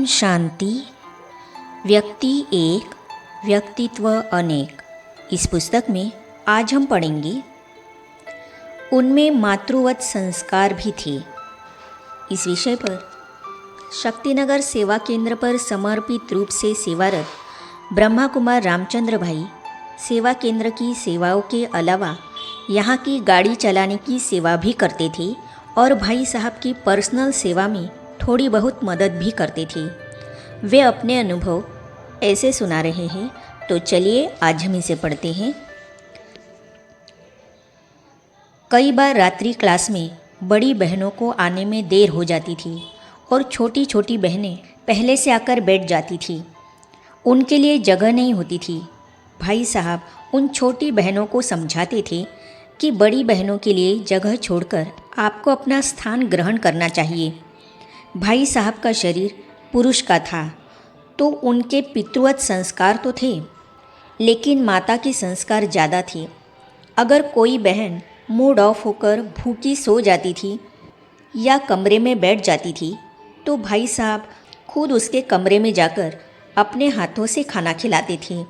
ओम शांति। व्यक्ति एक, व्यक्तित्व अनेक। इस पुस्तक में आज हम पढ़ेंगे उनमें मातृवत संस्कार भी थे। इस विषय पर शक्तिनगर सेवा केंद्र पर समर्पित रूप से सेवारत ब्रह्मा कुमार रामचंद्र भाई सेवा केंद्र की सेवाओं के अलावा यहाँ की गाड़ी चलाने की सेवा भी करते थे और भाई साहब की पर्सनल सेवा में थोड़ी बहुत मदद भी करते थे। वे अपने अनुभव ऐसे सुना रहे हैं, तो चलिए आज हम इसे पढ़ते हैं। कई बार रात्रि क्लास में बड़ी बहनों को आने में देर हो जाती थी और छोटी छोटी बहनें पहले से आकर बैठ जाती थी। उनके लिए जगह नहीं होती थी। भाई साहब उन छोटी बहनों को समझाते थे कि बड़ी बहनों के लिए जगह छोड़कर आपको अपना स्थान ग्रहण करना चाहिए। भाई साहब का शरीर पुरुष का था, तो उनके पितृवत संस्कार तो थे, लेकिन माता के संस्कार ज़्यादा थे। अगर कोई बहन मूड ऑफ होकर भूखी सो जाती थी या कमरे में बैठ जाती थी, तो भाई साहब खुद उसके कमरे में जाकर अपने हाथों से खाना खिलाते थे,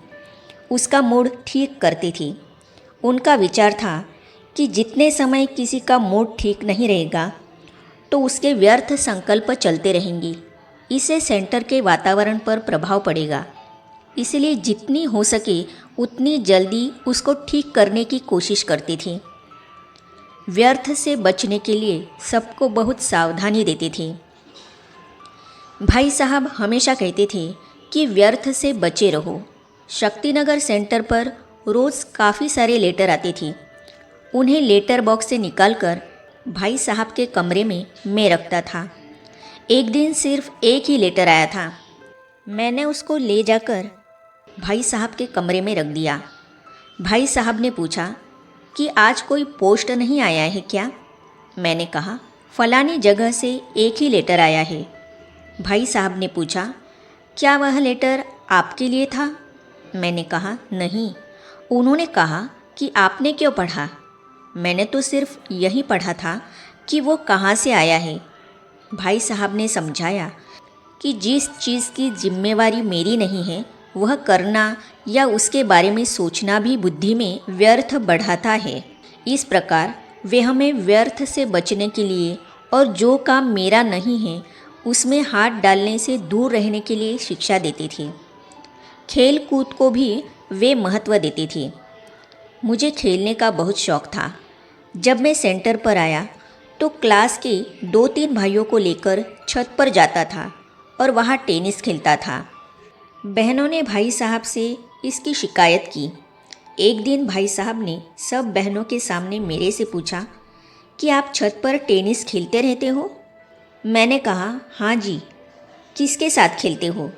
उसका मूड ठीक करते थे। उनका विचार था कि जितने समय किसी का मूड ठीक नहीं रहेगा तो उसके व्यर्थ संकल्प चलते रहेंगे, इससे सेंटर के वातावरण पर प्रभाव पड़ेगा। इसलिए जितनी हो सके उतनी जल्दी उसको ठीक करने की कोशिश करते थे। व्यर्थ से बचने के लिए सबको बहुत सावधानी देते थे। भाई साहब हमेशा कहते थे कि व्यर्थ से बचे रहो। शक्तिनगर सेंटर पर रोज़ काफ़ी सारे लेटर आते थे। उन्हें लेटर बॉक्स से निकालकर भाई साहब के कमरे में मैं रखता था। एक दिन सिर्फ एक ही लेटर आया था। मैंने उसको ले जाकर भाई साहब के कमरे में रख दिया। भाई साहब ने पूछा कि आज कोई पोस्ट नहीं आया है क्या? मैंने कहा फलानी जगह से एक ही लेटर आया है। भाई साहब ने पूछा क्या वह लेटर आपके लिए था? मैंने कहा नहीं। उन्होंने कहा कि आपने क्यों पढ़ा? मैंने तो सिर्फ यही पढ़ा था कि वो कहाँ से आया है। भाई साहब ने समझाया कि जिस चीज़ की जिम्मेवारी मेरी नहीं है वह करना या उसके बारे में सोचना भी बुद्धि में व्यर्थ बढ़ाता है। इस प्रकार वे हमें व्यर्थ से बचने के लिए और जो काम मेरा नहीं है उसमें हाथ डालने से दूर रहने के लिए शिक्षा देते थे। खेल कूद को भी वे महत्व देते थे। मुझे खेलने का बहुत शौक़ था। जब मैं सेंटर पर आया तो क्लास के 2-3 भाइयों को लेकर छत पर जाता था और वहाँ टेनिस खेलता था। बहनों ने भाई साहब से इसकी शिकायत की। एक दिन भाई साहब ने सब बहनों के सामने मेरे से पूछा कि आप छत पर टेनिस खेलते रहते हो? मैंने कहा हाँ जी। किसके साथ खेलते हो?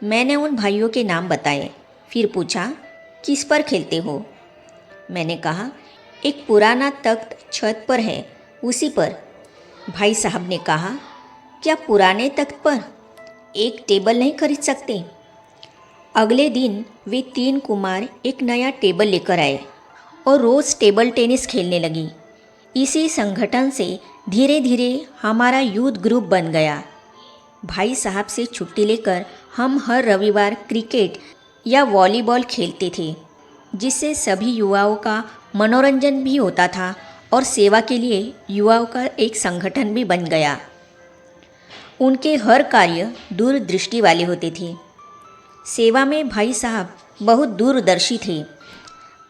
मैंने उन भाइयों के नाम बताए। फिर पूछा किस पर खेलते हो? मैंने कहा एक पुराना तख्त छत पर है, उसी पर। भाई साहब ने कहा क्या पुराने तख्त पर एक टेबल नहीं खरीद सकते? अगले दिन वे 3 कुमार एक नया टेबल लेकर आए और रोज़ टेबल टेनिस खेलने लगी। इसी संगठन से धीरे धीरे हमारा यूथ ग्रुप बन गया। भाई साहब से छुट्टी लेकर हम हर रविवार क्रिकेट या वॉलीबॉल खेलते थे, जिससे सभी युवाओं का मनोरंजन भी होता था और सेवा के लिए युवाओं का एक संगठन भी बन गया। उनके हर कार्य दूरदृष्टि वाले होते थे। सेवा में भाई साहब बहुत दूरदर्शी थे।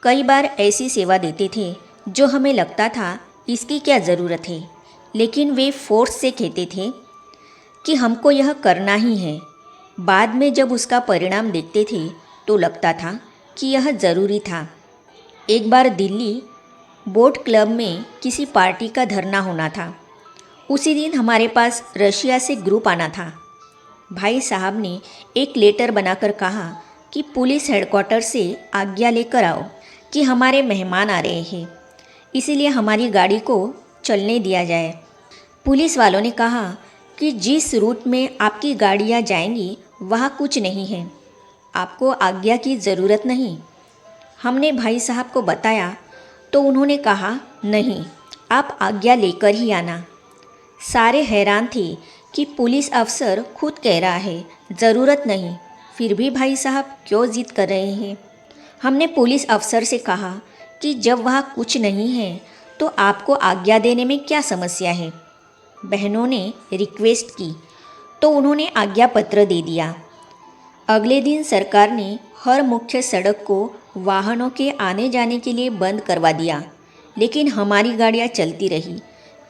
कई बार ऐसी सेवा देते थे जो हमें लगता था इसकी क्या ज़रूरत है, लेकिन वे फोर्स से कहते थे कि हमको यह करना ही है। बाद में जब उसका परिणाम देखते थे तो लगता था कि यह ज़रूरी था। एक बार दिल्ली बोट क्लब में किसी पार्टी का धरना होना था। उसी दिन हमारे पास रशिया से ग्रुप आना था। भाई साहब ने एक लेटर बनाकर कहा कि पुलिस हेडक्वार्टर से आज्ञा लेकर आओ कि हमारे मेहमान आ रहे हैं, इसीलिए हमारी गाड़ी को चलने दिया जाए। पुलिस वालों ने कहा कि जिस रूट में आपकी गाड़ियाँ जाएंगी वहाँ कुछ नहीं है, आपको आज्ञा की ज़रूरत नहीं। हमने भाई साहब को बताया तो उन्होंने कहा नहीं, आप आज्ञा लेकर ही आना। सारे हैरान थे कि पुलिस अफसर खुद कह रहा है ज़रूरत नहीं, फिर भी भाई साहब क्यों जिद कर रहे हैं। हमने पुलिस अफसर से कहा कि जब वहाँ कुछ नहीं है तो आपको आज्ञा देने में क्या समस्या है। बहनों ने रिक्वेस्ट की तो उन्होंने आज्ञा पत्र दे दिया। अगले दिन सरकार ने हर मुख्य सड़क को वाहनों के आने जाने के लिए बंद करवा दिया, लेकिन हमारी गाड़ियाँ चलती रही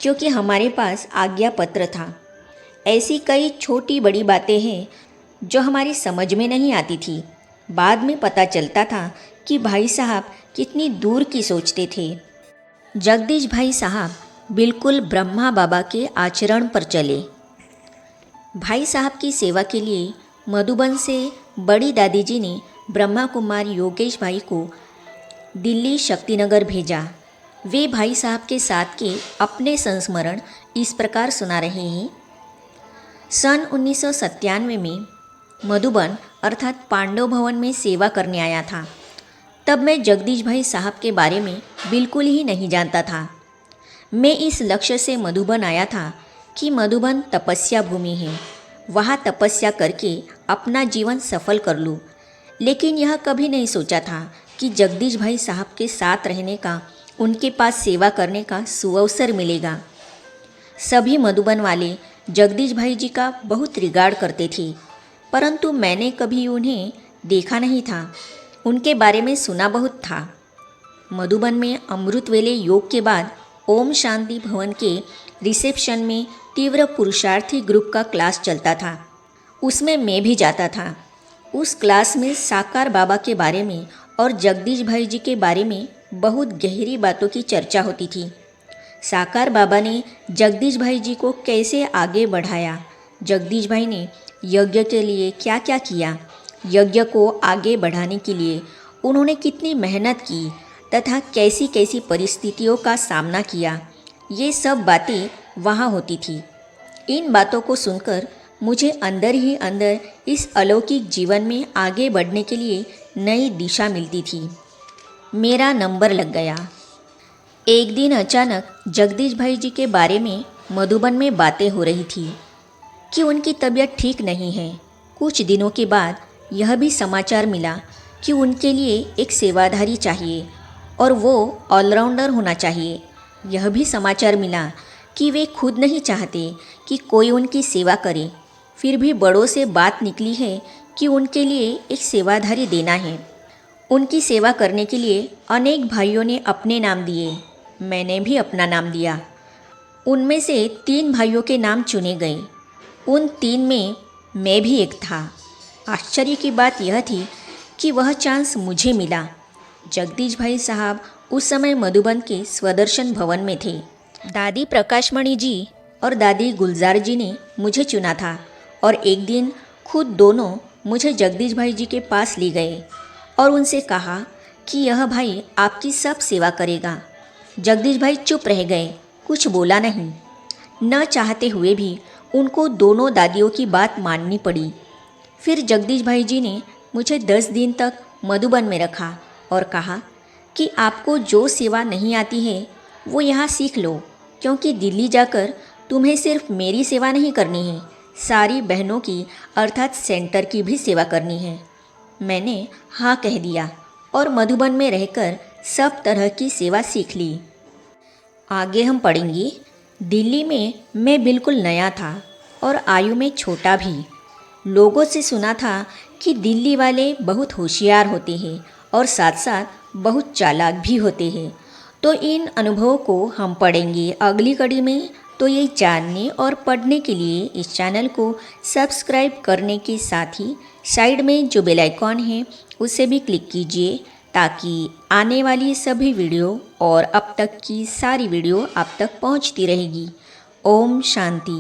क्योंकि हमारे पास आज्ञा पत्र था। ऐसी कई छोटी बड़ी बातें हैं जो हमारी समझ में नहीं आती थी। बाद में पता चलता था कि भाई साहब कितनी दूर की सोचते थे। जगदीश भाई साहब बिल्कुल ब्रह्मा बाबा के आचरण पर चले। भाई साहब की सेवा के लिए मधुबन से बड़ी दादी जी ने ब्रह्मा कुमार योगेश भाई को दिल्ली शक्तिनगर भेजा। वे भाई साहब के साथ के अपने संस्मरण इस प्रकार सुना रहे हैं। सन 1997 में मधुबन अर्थात पांडव भवन में सेवा करने आया था। तब मैं जगदीश भाई साहब के बारे में बिल्कुल ही नहीं जानता था। मैं इस लक्ष्य से मधुबन आया था कि मधुबन तपस्या भूमि है, वहाँ तपस्या करके अपना जीवन सफल कर लूँ। लेकिन यह कभी नहीं सोचा था कि जगदीश भाई साहब के साथ रहने का, उनके पास सेवा करने का सुअवसर मिलेगा। सभी मधुबन वाले जगदीश भाई जी का बहुत रिगार्ड करते थे, परंतु मैंने कभी उन्हें देखा नहीं था। उनके बारे में सुना बहुत था। मधुबन में अमृत वेले योग के बाद ओम शांति भवन के रिसेप्शन में तीव्र पुरुषार्थी ग्रुप का क्लास चलता था। उसमें मैं भी जाता था। उस क्लास में साकार बाबा के बारे में और जगदीश भाई जी के बारे में बहुत गहरी बातों की चर्चा होती थी। साकार बाबा ने जगदीश भाई जी को कैसे आगे बढ़ाया, जगदीश भाई ने यज्ञ के लिए क्या क्या किया, यज्ञ को आगे बढ़ाने के लिए उन्होंने कितनी मेहनत की तथा कैसी कैसी परिस्थितियों का सामना किया, ये सब बातें वहाँ होती थी। इन बातों को सुनकर मुझे अंदर ही अंदर इस अलौकिक जीवन में आगे बढ़ने के लिए नई दिशा मिलती थी। मेरा नंबर लग गया। एक दिन अचानक जगदीश भाई जी के बारे में मधुबन में बातें हो रही थी कि उनकी तबीयत ठीक नहीं है। कुछ दिनों के बाद यह भी समाचार मिला कि उनके लिए एक सेवाधारी चाहिए और वो ऑलराउंडर होना चाहिए। यह भी समाचार मिला कि वे खुद नहीं चाहते कि कोई उनकी सेवा करे, फिर भी बड़ों से बात निकली है कि उनके लिए एक सेवाधारी देना है। उनकी सेवा करने के लिए अनेक भाइयों ने अपने नाम दिए, मैंने भी अपना नाम दिया। उनमें से 3 भाइयों के नाम चुने गए। उन 3 में मैं भी एक था। आश्चर्य की बात यह थी कि वह चांस मुझे मिला। जगदीश भाई साहब उस समय मधुबन के स्वदर्शन भवन में थे। दादी प्रकाशमणि जी और दादी गुलजार जी ने मुझे चुना था और एक दिन खुद दोनों मुझे जगदीश भाई जी के पास ले गए और उनसे कहा कि यह भाई आपकी सब सेवा करेगा। जगदीश भाई चुप रह गए, कुछ बोला नहीं। न चाहते हुए भी उनको दोनों दादियों की बात माननी पड़ी। फिर जगदीश भाई जी ने मुझे 10 दिन तक मधुबन में रखा और कहा कि आपको जो सेवा नहीं आती है वो यहाँ सीख लो, क्योंकि दिल्ली जाकर तुम्हें सिर्फ मेरी सेवा नहीं करनी है, सारी बहनों की अर्थात सेंटर की भी सेवा करनी है। मैंने हाँ कह दिया और मधुबन में रहकर सब तरह की सेवा सीख ली। आगे हम पढ़ेंगे। दिल्ली में मैं बिल्कुल नया था और आयु में छोटा भी। लोगों से सुना था कि दिल्ली वाले बहुत होशियार होते हैं और साथ साथ बहुत चालाक भी होते हैं। तो इन अनुभवों को हम पढ़ेंगे अगली कड़ी में। तो ये जानने और पढ़ने के लिए इस चैनल को सब्सक्राइब करने के साथ ही साइड में जो बेल आइकॉन है उसे भी क्लिक कीजिए, ताकि आने वाली सभी वीडियो और अब तक की सारी वीडियो आप तक पहुंचती रहेगी। ओम शांति।